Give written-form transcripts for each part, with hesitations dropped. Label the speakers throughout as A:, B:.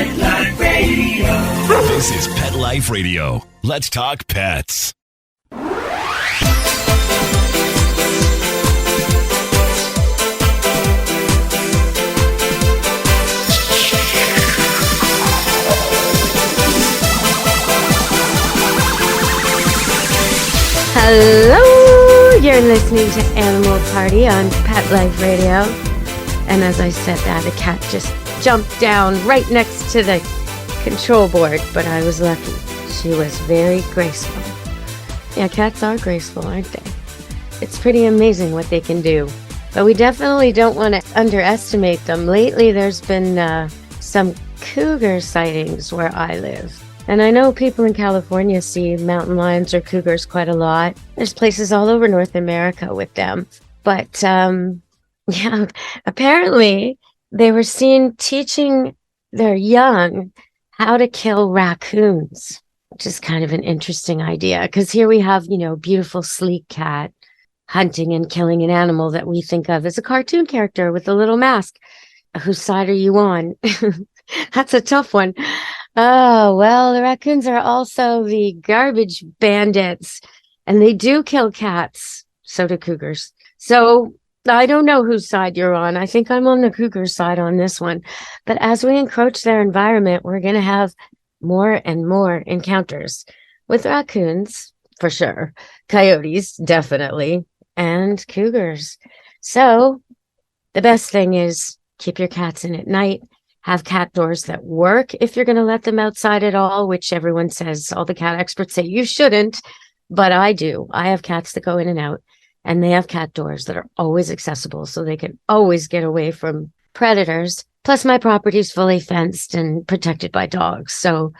A: Pet Life Radio.
B: This is Pet Life Radio. Let's talk pets.
C: Hello, you're listening to Animal Party on Pet Life Radio. And as I said that, a cat just jumped down right next to the control board, but I was lucky. She was very graceful. Yeah, cats are graceful, aren't they? It's pretty amazing what they can do. But we definitely don't want to underestimate them. Lately, there's been some cougar sightings where I live. And I know people in California see mountain lions or cougars quite a lot. There's places all over North America with them. But, yeah, apparently they were seen teaching their young how to kill raccoons, which is kind of an interesting idea. Because here we have, beautiful, sleek cat hunting and killing an animal that we think of as a cartoon character with a little mask. Whose side are you on? That's a tough one. Oh, well, the raccoons are also the garbage bandits, and they do kill cats. So do cougars. So I don't know whose side you're on. I think I'm on the cougar side on this one. But as we encroach their environment, we're going to have more and more encounters with raccoons, for sure. Coyotes, definitely. And cougars. So the best thing is keep your cats in at night. Have cat doors that work if you're going to let them outside at all, which everyone says, all the cat experts say you shouldn't, but I do. I have cats that go in and out, and they have cat doors that are always accessible, so they can always get away from predators. Plus, my property is fully fenced and protected by dogs, so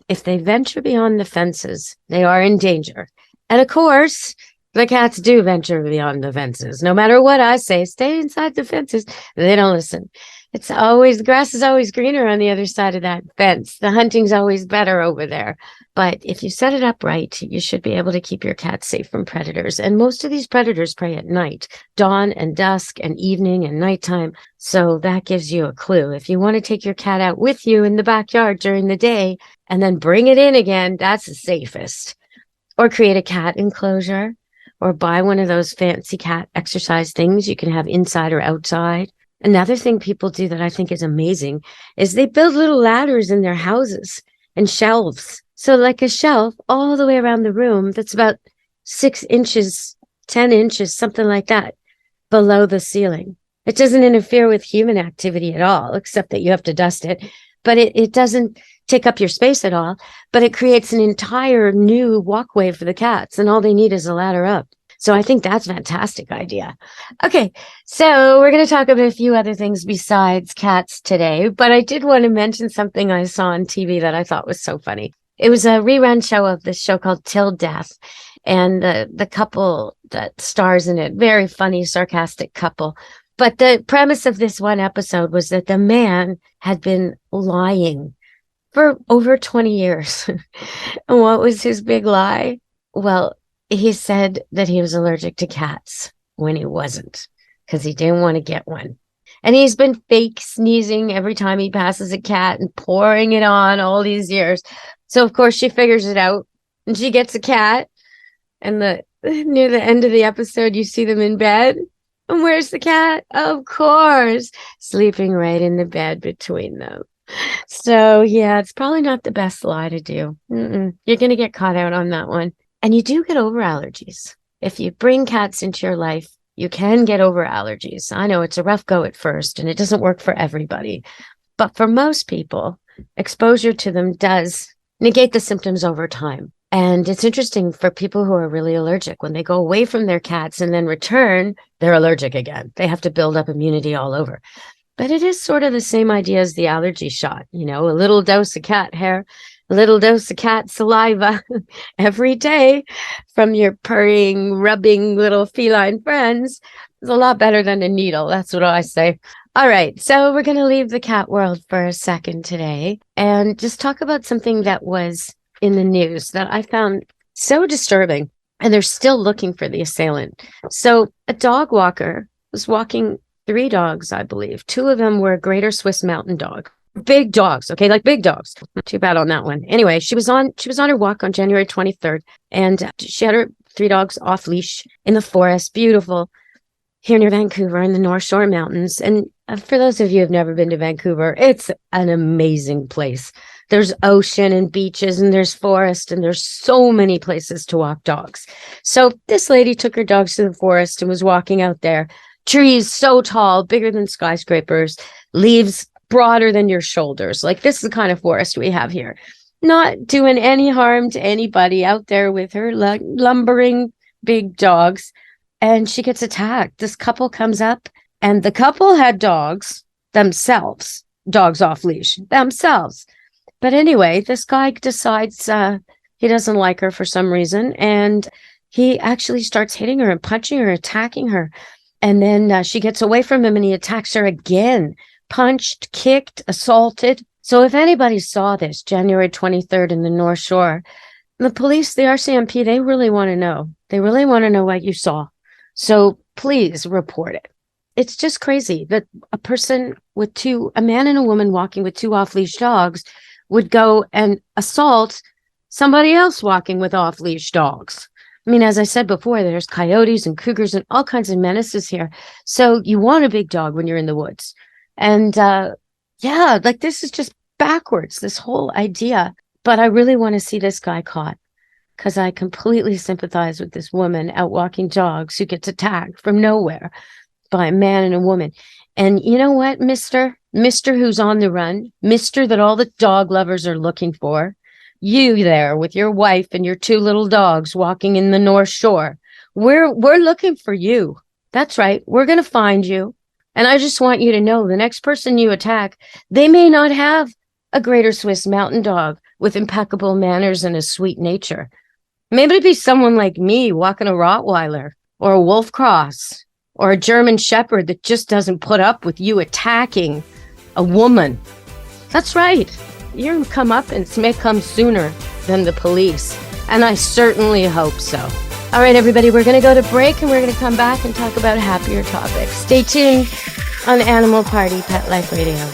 C: if they venture beyond the fences, they are in danger. And of course, the cats do venture beyond the fences. No matter what I say, stay inside the fences. They don't listen. The grass is always greener on the other side of that fence. The hunting's always better over there. But if you set it up right, you should be able to keep your cat safe from predators. And most of these predators prey at night, dawn and dusk and evening and nighttime. So that gives you a clue. If you want to take your cat out with you in the backyard during the day and then bring it in again, that's the safest. Or create a cat enclosure or buy one of those fancy cat exercise things you can have inside or outside. Another thing people do that I think is amazing is they build little ladders in their houses and shelves. So like a shelf all the way around the room that's about 6 inches, 10 inches, something like that, below the ceiling. It doesn't interfere with human activity at all, except that you have to dust it. But it doesn't take up your space at all. But it creates an entire new walkway for the cats, and all they need is a ladder up. So I think that's a fantastic idea. Okay, so we're going to talk about a few other things besides cats today, but I did want to mention something I saw on TV that I thought was so funny. It was a rerun show of this show called Till Death, and the couple that stars in it, very funny, sarcastic couple. But the premise of this one episode was that the man had been lying for over 20 years. And what was his big lie? Well, he said that he was allergic to cats when he wasn't, because he didn't want to get one. And he's been fake sneezing every time he passes a cat and pouring it on all these years. So, of course, she figures it out and she gets a cat. And near the end of the episode, you see them in bed. And where's the cat? Of course, sleeping right in the bed between them. So, yeah, it's probably not the best lie to do. You're going to get caught out on that one. And you do get over allergies. If you bring cats into your life, you can get over allergies. I know it's a rough go at first, and it doesn't work for everybody. But for most people, exposure to them does negate the symptoms over time. And it's interesting for people who are really allergic. When they go away from their cats and then return, they're allergic again. They have to build up immunity all over. But it is sort of the same idea as the allergy shot. A little dose of cat hair, a little dose of cat saliva every day from your purring, rubbing little feline friends is a lot better than a needle. That's what I say. All right. So we're going to leave the cat world for a second today and just talk about something that was in the news that I found so disturbing. And they're still looking for the assailant. So a dog walker was walking 3 dogs, I believe. 2 of them were a Greater Swiss Mountain Dog. Big dogs, okay, like big dogs. Not too bad on that one. Anyway, she was on her walk on January 23rd, and she had her 3 dogs off leash in the forest, beautiful, here near Vancouver in the North Shore Mountains. And for those of you who've never been to Vancouver, it's an amazing place. There's ocean and beaches, and there's forest, and there's so many places to walk dogs. So this lady took her dogs to the forest and was walking out there. Trees so tall, bigger than skyscrapers, leaves broader than your shoulders. Like, this is the kind of forest we have here. Not doing any harm to anybody, out there with her lumbering big dogs. And she gets attacked. This couple comes up, and the couple had dogs themselves, dogs off leash themselves. But anyway, this guy decides he doesn't like her for some reason, and he actually starts hitting her and punching her, attacking her. And then she gets away from him, and he attacks her again. Punched, kicked, assaulted. So if anybody saw this January 23rd in the North Shore, the police, the RCMP, they really want to know. They really want to know what you saw. So please report it. It's just crazy that a man and a woman walking with 2 off-leash dogs would go and assault somebody else walking with off-leash dogs. I mean, as I said before, there's coyotes and cougars and all kinds of menaces here. So you want a big dog when you're in the woods. And like, this is just backwards, this whole idea. But I really want to see this guy caught, because I completely sympathize with this woman out walking dogs who gets attacked from nowhere by a man and a woman. And you know what, Mr. who's on the run, Mr. that all the dog lovers are looking for, you there with your wife and your 2 little dogs walking in the North Shore, we're looking for you. That's right. We're going to find you. And I just want you to know, the next person you attack, they may not have a Greater Swiss Mountain Dog with impeccable manners and a sweet nature. Maybe it'd be someone like me walking a Rottweiler or a Wolf Cross or a German Shepherd that just doesn't put up with you attacking a woman. That's right. Your comeuppance may come sooner than the police, and I certainly hope so. All right, everybody, we're going to go to break, and we're going to come back and talk about happier topics. Stay tuned on Animal Party Pet Life Radio.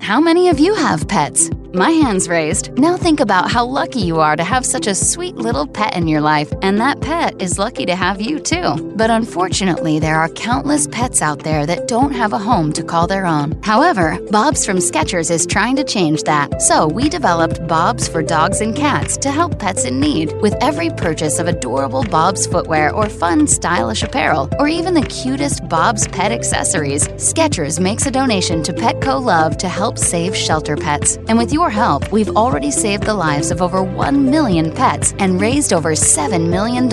A: How many of you have pets? My hand's raised. Now think about how lucky you are to have such a sweet little pet in your life, and that pet is lucky to have you too. But unfortunately, there are countless pets out there that don't have a home to call their own. However, Bob's from Skechers is trying to change that. So we developed Bob's for dogs and cats to help pets in need. With every purchase of adorable Bob's footwear or fun, stylish apparel, or even the cutest Bob's pet accessories, Skechers makes a donation to Petco Love to help save shelter pets. And with your help, we've already saved the lives of over 1 million pets and raised over $7 million.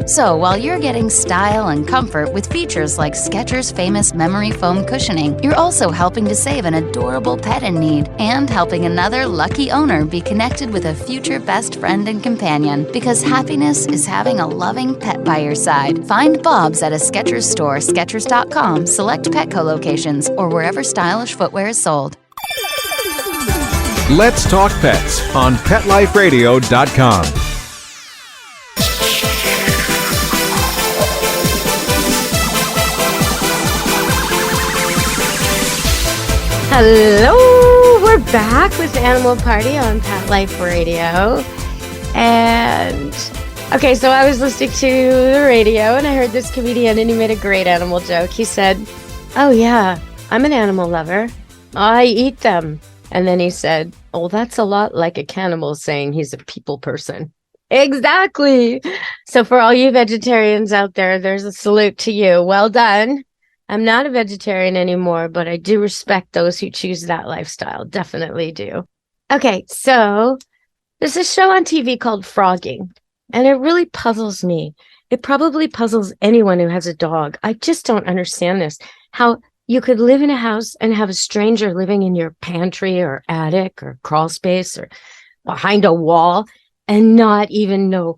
A: So while you're getting style and comfort with features like Skechers' famous memory foam cushioning, you're also helping to save an adorable pet in need and helping another lucky owner be connected with a future best friend and companion. Because happiness is having a loving pet by your side. Find Bob's at a Skechers store, Skechers.com, select Petco locations, or wherever stylish footwear is sold.
D: Let's Talk Pets on PetLifeRadio.com.
C: Hello, we're back with Animal Party on Pet Life Radio. And okay, so I was listening to the radio and I heard this comedian and he made a great animal joke. He said, "Oh yeah, I'm an animal lover. I eat them." And then he said, "Oh, that's a lot like a cannibal saying he's a people person." Exactly. So for all you vegetarians out there, there's a salute to you. Well done. I'm not a vegetarian anymore, but I do respect those who choose that lifestyle. Definitely do. Okay, so there's a show on TV called Frogging, and it really puzzles me. It probably puzzles anyone who has a dog. I just don't understand this. How you could live in a house and have a stranger living in your pantry or attic or crawl space or behind a wall and not even know.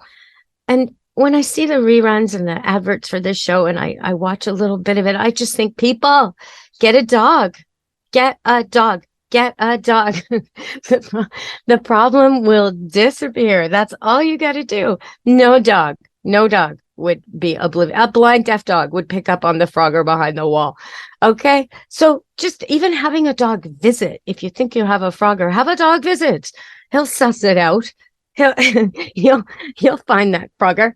C: And when I see the reruns and the adverts for this show and I watch a little bit of it, I just think, people, get a dog. Get a dog. Get a dog. The problem will disappear. That's all you got to do. No dog. No dog. would be oblivious. A blind deaf dog would pick up on the Frogger behind the wall. Okay. So just even having a dog visit, if you think you have a Frogger, have a dog visit. He'll suss it out. He'll find that Frogger.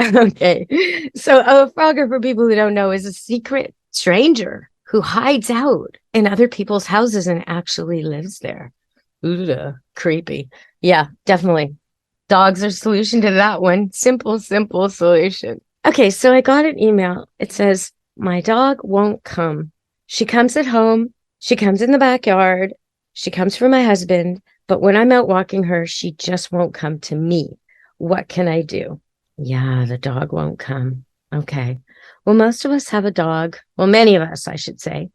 C: Okay. So a Frogger, for people who don't know, is a secret stranger who hides out in other people's houses and actually lives there. Ooh, creepy. Yeah, definitely. Dogs are solution to that one. Simple solution. Okay, so I got an email. It says, my dog won't come. She comes at home. She comes in the backyard. She comes for my husband. But when I'm out walking her, she just won't come to me. What can I do? Yeah, the dog won't come. Okay. Well, most of us have a dog. Well, many of us, I should say,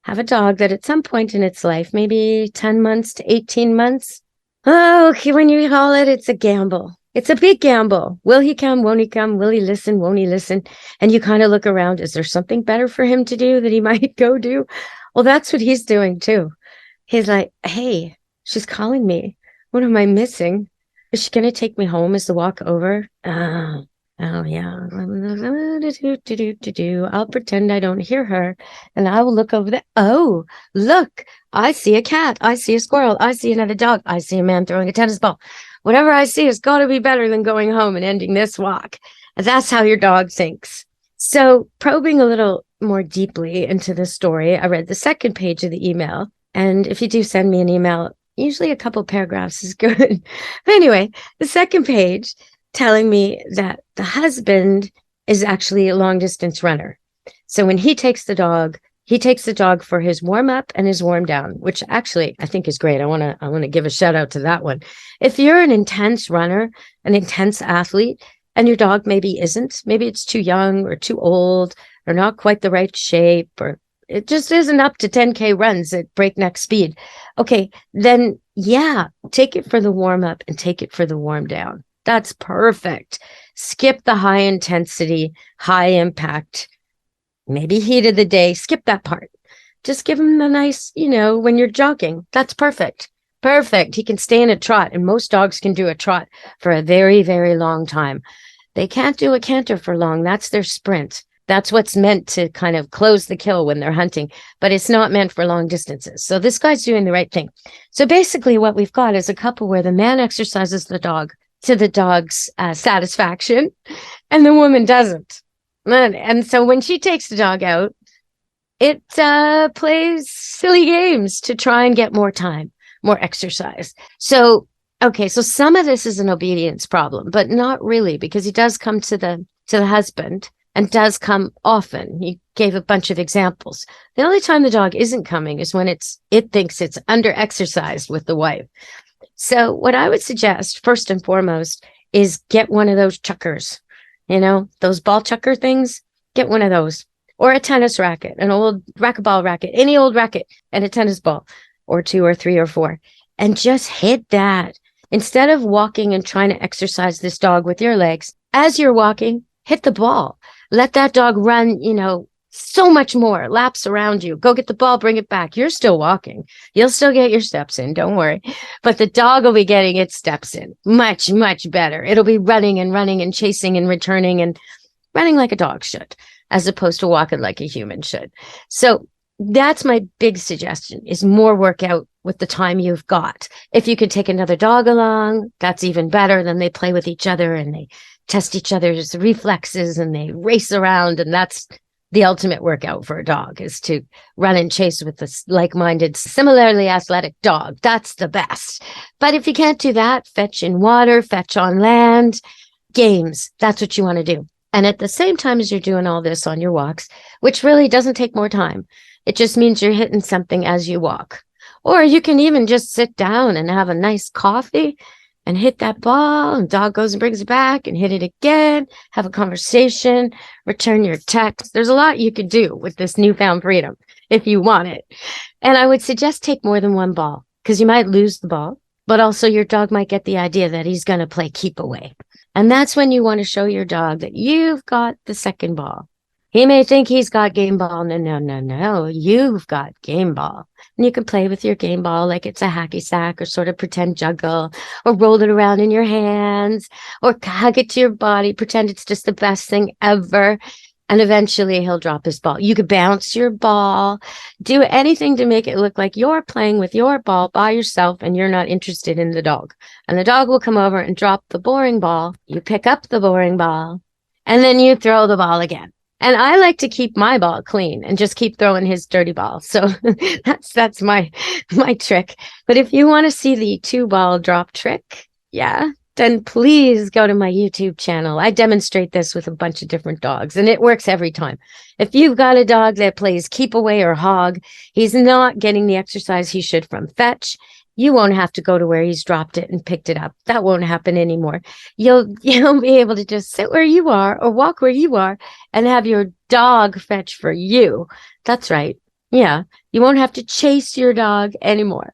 C: have a dog that at some point in its life, maybe 10 months to 18 months. Oh, okay, when you call it, it's a gamble. It's a big gamble. Will he come? Won't he come? Will he listen? Won't he listen? And you kind of look around. Is there something better for him to do that he might go do? Well, that's what he's doing too. He's like, hey, she's calling me. What am I missing? Is she going to take me home as the walk over? Oh, yeah. I'll pretend I don't hear her. And I will look over there. Oh, look, I see a cat. I see a squirrel. I see another dog. I see a man throwing a tennis ball. Whatever I see has got to be better than going home and ending this walk. And that's how your dog thinks. So probing a little more deeply into the story, I read the second page of the email. And if you do send me an email, usually a couple paragraphs is good. But anyway, the second page telling me that the husband is actually a long distance runner. So when he takes the dog for his warm up and his warm down, which actually I think is great. I want to give a shout out to that one. If you're an intense runner, an intense athlete, and your dog maybe isn't, maybe it's too young or too old or not quite the right shape, or it just isn't up to 10K runs at breakneck speed. Okay, then yeah, take it for the warm up and take it for the warm down. That's perfect. Skip the high intensity, high impact, maybe heat of the day. Skip that part. Just give him a nice, when you're jogging. That's perfect. Perfect. He can stay in a trot, and most dogs can do a trot for a very, very long time. They can't do a canter for long. That's their sprint. That's what's meant to kind of close the kill when they're hunting, but it's not meant for long distances. So this guy's doing the right thing. So basically what we've got is a couple where the man exercises the dog to the dog's satisfaction, and the woman doesn't. And so when she takes the dog out, it plays silly games to try and get more time, more exercise. So, okay, so some of this is an obedience problem, but not really, because he does come to the husband and does come often. You gave a bunch of examples. The only time the dog isn't coming is when it thinks it's under-exercised with the wife. So what I would suggest, first and foremost, is get one of those chuckers, those ball chucker things. Get one of those, or a tennis racket, an old racquetball racket, any old racket, and a tennis ball, or 2 or 3 or 4, and just hit that. Instead of walking and trying to exercise this dog with your legs, as you're walking, hit the ball. Let that dog run, so much more laps around you. Go get the ball, bring it back. You're still walking. You'll still get your steps in. Don't worry. But the dog will be getting its steps in much, much better. It'll be running and chasing and returning and running like a dog should, as opposed to walking like a human should. So that's my big suggestion, is more workout with the time you've got. If you could take another dog along, that's even better. Then they play with each other and they test each other's reflexes and they race around, and that's the ultimate workout for a dog, is to run and chase with a like-minded, similarly athletic dog. That's the best. But if you can't do that, fetch in water, fetch on land, games. That's what you want to do. And at the same time as you're doing all this on your walks, which really doesn't take more time, it just means you're hitting something as you walk. Or you can even just sit down and have a nice coffee and hit that ball, and dog goes and brings it back, and hit it again, have a conversation, return your text. There's a lot you could do with this newfound freedom if you want it. And I would suggest take more than one ball, because you might lose the ball, but also your dog might get the idea that he's going to play keep away. And that's when you want to show your dog that you've got the second ball. He may think he's got game ball. No, no, no, no. You've got game ball. And you can play with your game ball like it's a hacky sack, or sort of pretend juggle, or roll it around in your hands, or hug it to your body, pretend it's just the best thing ever. And eventually he'll drop his ball. You could bounce your ball, do anything to make it look like you're playing with your ball by yourself and you're not interested in the dog. And the dog will come over and drop the boring ball. You pick up the boring ball, and then you throw the ball again. And I like to keep my ball clean and just keep throwing his dirty ball. So that's my trick. But if you want to see the 2-ball drop trick, then please go to my YouTube channel. I demonstrate this with a bunch of different dogs, and it works every time. If you've got a dog that plays keep away or hog, he's not getting the exercise he should from fetch. You won't have to go to where he's dropped it and picked it up. That won't happen anymore. You'll be able to just sit where you are or walk where you are and have your dog fetch for you. That's right. Yeah. You won't have to chase your dog anymore.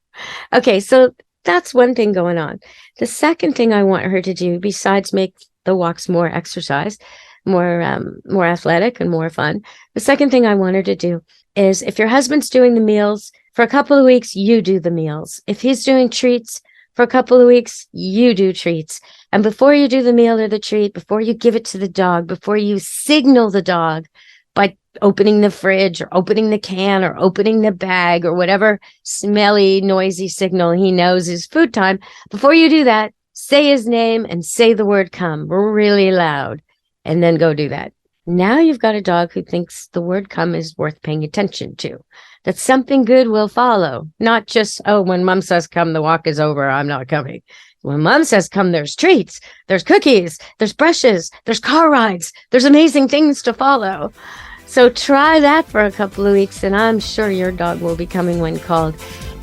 C: Okay. So that's one thing going on. The second thing I want her to do, besides make the walks more exercise, more athletic and more fun, the second thing I want her to do is, if your husband's doing the meals, for a couple of weeks, you do the meals. If he's doing treats, for a couple of weeks, you do treats. And before you do the meal or the treat, before you give it to the dog, before you signal the dog by opening the fridge or opening the can or opening the bag or whatever smelly, noisy signal he knows is food time, before you do that, say his name and say the word come really loud, and then go do that. Now you've got a dog who thinks the word come is worth paying attention to, that something good will follow, not just, oh, when mom says come, the walk is over, I'm not coming. When mom says come, there's treats, there's cookies, there's brushes, there's car rides, there's amazing things to follow. So try that for a couple of weeks, and I'm sure your dog will be coming when called,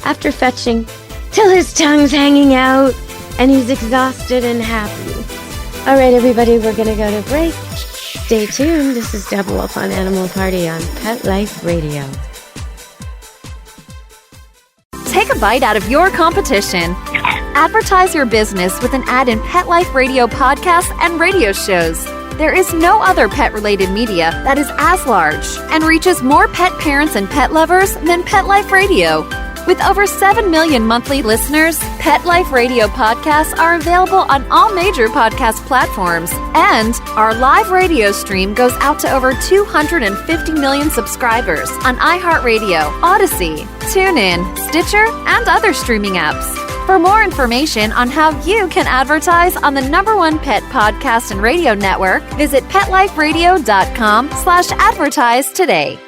C: after fetching till his tongue's hanging out and he's exhausted and happy. All right, everybody, we're going to go to break. Stay tuned. This is Deborah Wolf on Animal Party on Pet Life Radio.
E: Take a bite out of your competition. Advertise your business with an ad in Pet Life Radio podcasts and radio shows. There is no other pet-related media that is as large and reaches more pet parents and pet lovers than Pet Life Radio. With over 7 million monthly listeners, Pet Life Radio podcasts are available on all major podcast platforms, and our live radio stream goes out to over 250 million subscribers on iHeartRadio, Odyssey, TuneIn, Stitcher, and other streaming apps. For more information on how you can advertise on the #1 pet podcast and radio network, visit PetLifeRadio.com/advertise today.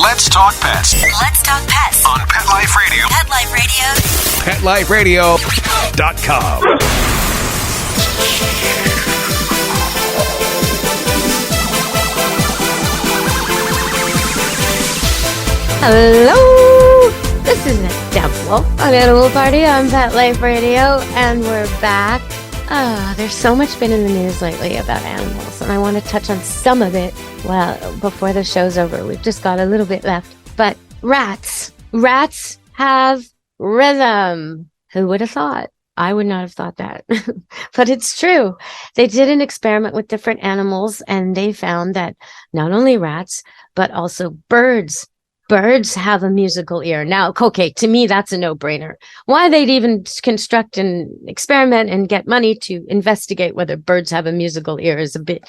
B: Let's talk pets.
F: Let's talk pets
B: On Pet Life Radio.
F: Pet Life Radio.
B: PetLifeRadio.com.
C: Hello, this is Deborah Wolf on Animal Party on Pet Life Radio, and we're back. There's so much been in the news lately about animals, and I want to touch on some of it before the show's over. We've just got a little bit left. But rats have rhythm. Who would have thought? I would not have thought that, but it's true. They did an experiment with different animals, and they found that not only rats, but also birds have a musical ear. Now, okay, to me, that's a no-brainer. Why they'd even construct an experiment and get money to investigate whether birds have a musical ear is a bit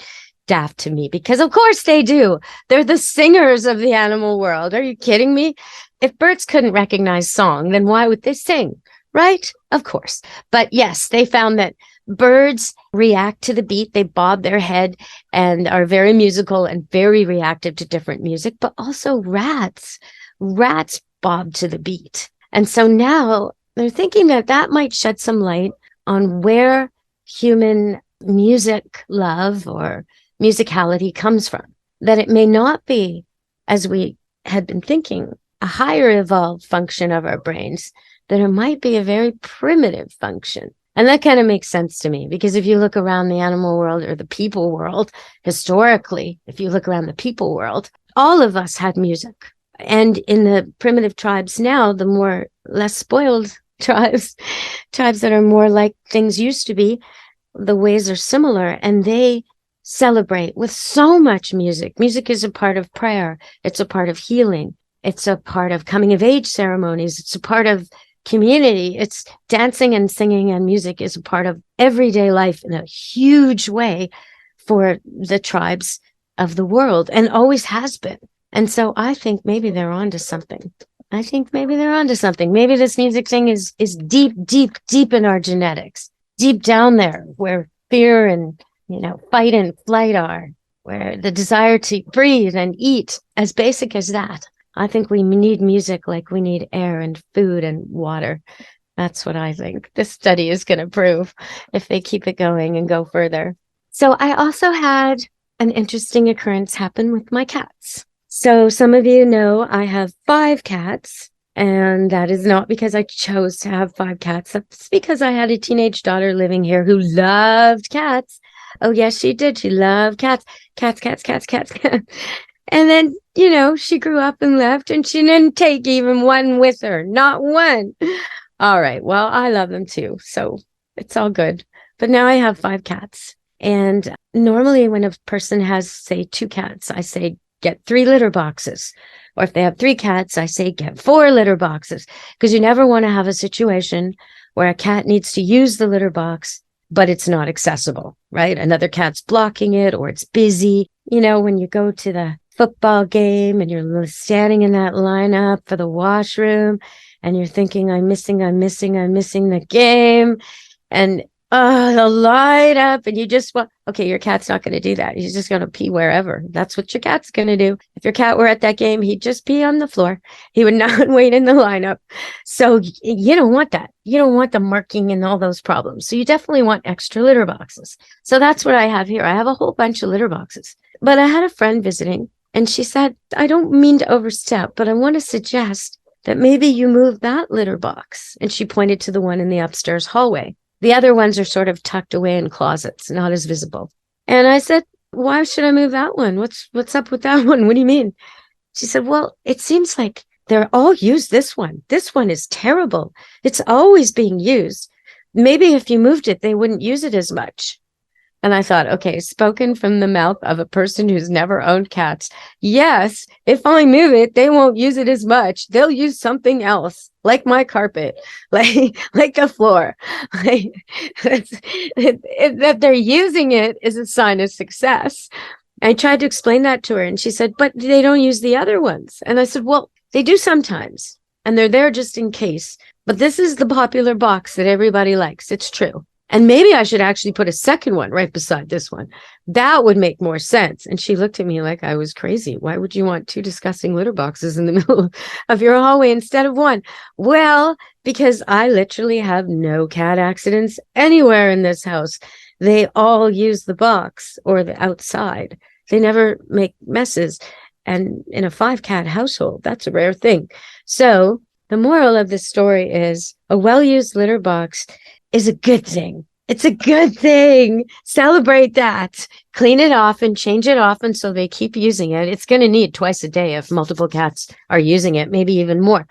C: daft to me, because of course they do. They're the singers of the animal world. Are you kidding me? If birds couldn't recognize song, then why would they sing? Right? Of course. But yes, they found that birds react to the beat. They bob their head and are very musical and very reactive to different music, but also rats bob to the beat. And so now they're thinking that might shed some light on where human music love or musicality comes from. That it may not be, as we had been thinking, a higher evolved function of our brains, that it might be a very primitive function. And that kind of makes sense to me, because if you look around the animal world or the people world, historically, if you look around the people world, all of us had music. And in the primitive tribes now, the more less spoiled tribes that are more like things used to be, the ways are similar, and they celebrate with so much music. Music is a part of prayer. It's a part of healing. It's a part of coming of age ceremonies. It's a part of community. It's dancing and singing, and music is a part of everyday life in a huge way for the tribes of the world, and always has been. And so I think maybe they're onto something. Maybe this music thing is deep, deep, deep in our genetics, deep down there where fear and, fight and flight are, where the desire to breathe and eat, as basic as that. I think we need music like we need air and food and water. That's what I think this study is going to prove if they keep it going and go further. So I also had an interesting occurrence happen with my cats. So some of you know I have 5 cats, and that is not because I chose to have 5 cats. That's because I had a teenage daughter living here who loved cats. Oh, yes, she did. She loved cats. Cats. And then, she grew up and left, and she didn't take even one with her. Not one. All right. Well, I love them too. So it's all good. But now I have 5 cats. And normally when a person has, say, 2 cats, I say, get 3 litter boxes. Or if they have 3 cats, I say, get 4 litter boxes. Because you never want to have a situation where a cat needs to use the litter box, but it's not accessible, right? Another cat's blocking it, or it's busy. When you go to the football game and you're standing in that lineup for the washroom and you're thinking, I'm missing the game. And the light up, and you just okay, your cat's not going to do that. He's just going to pee wherever. That's what your cat's going to do. If your cat were at that game, he'd just pee on the floor. He would not wait in the lineup. So you don't want that. You don't want the marking and all those problems. So you definitely want extra litter boxes. So that's what I have here. I have a whole bunch of litter boxes. But I had a friend visiting, and she said, I don't mean to overstep, but I want to suggest that maybe you move that litter box. And she pointed to the one in the upstairs hallway. The other ones are sort of tucked away in closets, not as visible. And I said, why should I move that one? What's up with that one? What do you mean? She said, well, it seems like they're all used this one. This one is terrible. It's always being used. Maybe if you moved it, they wouldn't use it as much. And I thought, okay, spoken from the mouth of a person who's never owned cats. Yes, if I move it, they won't use it as much. They'll use something else, like my carpet, like the floor. That they're using it is a sign of success. I tried to explain that to her, and she said, but they don't use the other ones. And I said, well, they do sometimes, and they're there just in case. But this is the popular box that everybody likes. It's true. And maybe I should actually put a second one right beside this one. That would make more sense. And she looked at me like I was crazy. Why would you want 2 disgusting litter boxes in the middle of your hallway instead of 1? Well, because I literally have no cat accidents anywhere in this house. They all use the box or the outside. They never make messes. And in a 5-cat household, that's a rare thing. So the moral of this story is a well-used litter box is a good thing. It's a good thing. Celebrate that. Clean it off and change it often so they keep using it. It's going to need twice a day if multiple cats are using it, maybe even more.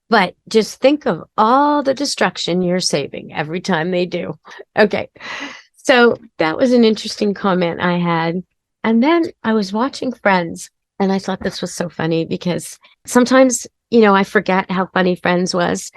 C: But just think of all the destruction you're saving every time they do. Okay. So that was an interesting comment I had. And then I was watching Friends, and I thought this was so funny because sometimes, I forget how funny Friends was.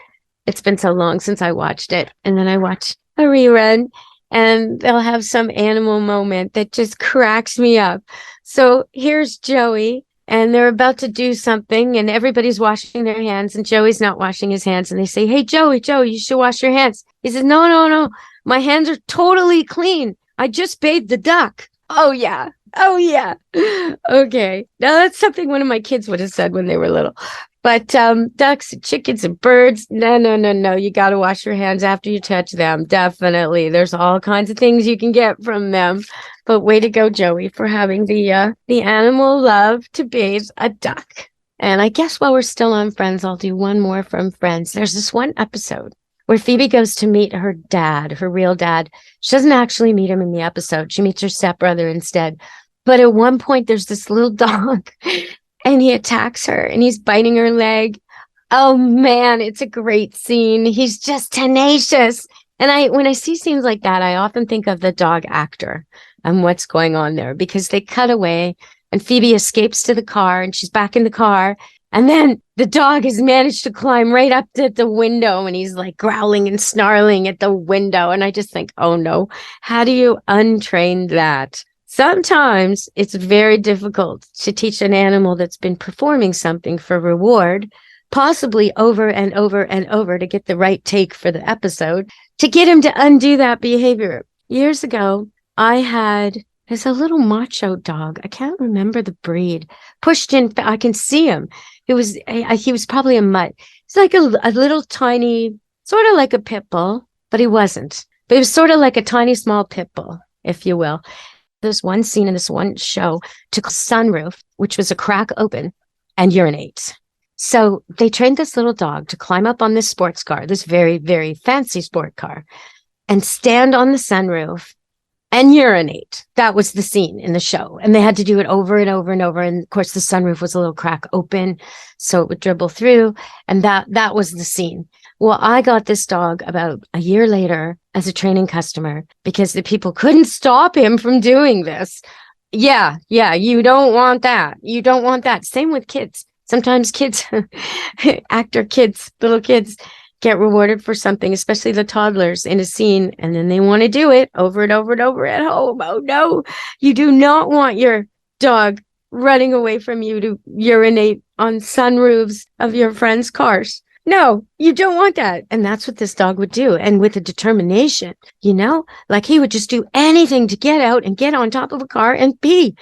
C: It's been so long since I watched it. And then I watch a rerun, and they'll have some animal moment that just cracks me up. So here's Joey, and they're about to do something, and everybody's washing their hands, and Joey's not washing his hands. And they say, hey, Joey, you should wash your hands. He says, no. My hands are totally clean. I just bathed the duck. Oh, yeah. Okay. Now that's something one of my kids would have said when they were little. But ducks, chickens, and birds, no. You got to wash your hands after you touch them. Definitely. There's all kinds of things you can get from them. But way to go, Joey, for having the animal love to bathe a duck. And I guess while we're still on Friends, I'll do one more from Friends. There's this one episode where Phoebe goes to meet her dad, her real dad. She doesn't actually meet him in the episode. She meets her stepbrother instead. But at one point, there's this little dog, and he attacks her, and he's biting her leg. Oh, man, it's a great scene. He's just tenacious. And when I see scenes like that, I often think of the dog actor, and what's going on there, because they cut away and Phoebe escapes to the car and she's back in the car. And then the dog has managed to climb right up to the window and he's like growling and snarling at the window. And I just think, oh no, how do you untrain that? Sometimes it's very difficult to teach an animal that's been performing something for reward, possibly over and over and over to get the right take for the episode, to get him to undo that behavior. Years ago, I had as a little macho dog. I can't remember the breed. Pushed in, I can see him. He was probably a mutt. It's like a little tiny, sort of like a pit bull, but he wasn't. But he was sort of like a tiny, small pit bull, if you will. There's one scene in this one show took a sunroof, which was a crack open, and urinate. So they trained this little dog to climb up on this sports car, this very, very fancy sport car, and stand on the sunroof and urinate. That was the scene in the show. And they had to do it over and over and over. And of course, the sunroof was a little crack open, so it would dribble through. And that was the scene. Well, I got this dog about a year later as a training customer because the people couldn't stop him from doing this. Yeah, you don't want that. You don't want that. Same with kids. Sometimes kids, little kids, get rewarded for something, especially the toddlers in a scene, and then they want to do it over and over and over at home. Oh no, you do not want your dog running away from you to urinate on sunroofs of your friends' cars. No, you don't want that. And that's what this dog would do. And with a determination, like he would just do anything to get out and get on top of a car and pee.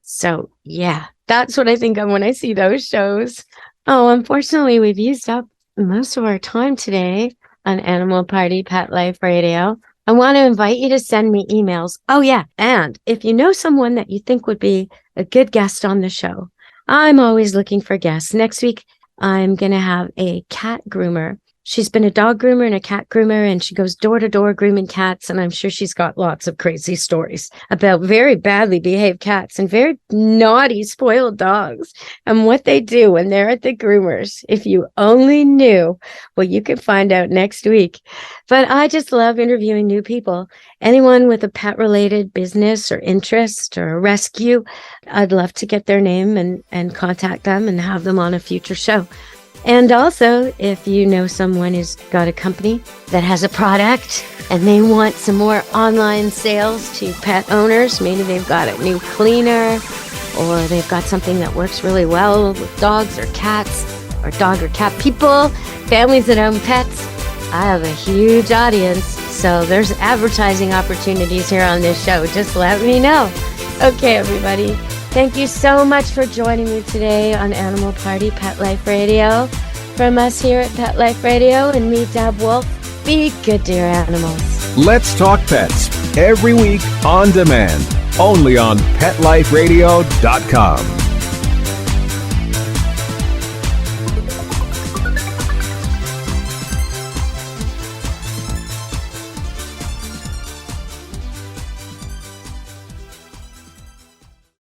C: So yeah, that's what I think of when I see those shows. Oh, unfortunately, we've used up most of our time today on Animal Party Pet Life Radio. I want to invite you to send me emails. Oh yeah, and if you know someone that you think would be a good guest on the show, I'm always looking for guests. Next week, I'm going to have a cat groomer. She's been a dog groomer and a cat groomer, and she goes door to door grooming cats. And I'm sure she's got lots of crazy stories about very badly behaved cats and very naughty, spoiled dogs and what they do when they're at the groomers. If you only knew, well, you can find out next week. But I just love interviewing new people. Anyone with a pet related business or interest or a rescue, I'd love to get their name and contact them and have them on a future show. And also, if you know someone who's got a company that has a product and they want some more online sales to pet owners, maybe they've got a new cleaner or they've got something that works really well with dogs or cats or dog or cat people, families that own pets, I have a huge audience. So there's advertising opportunities here on this show. Just let me know. Okay, everybody. Thank you so much for joining me today on Animal Party Pet Life Radio. From us here at Pet Life Radio and me, Deb Wolf, be good to your animals.
D: Let's Talk Pets, every week on demand, only on PetLifeRadio.com.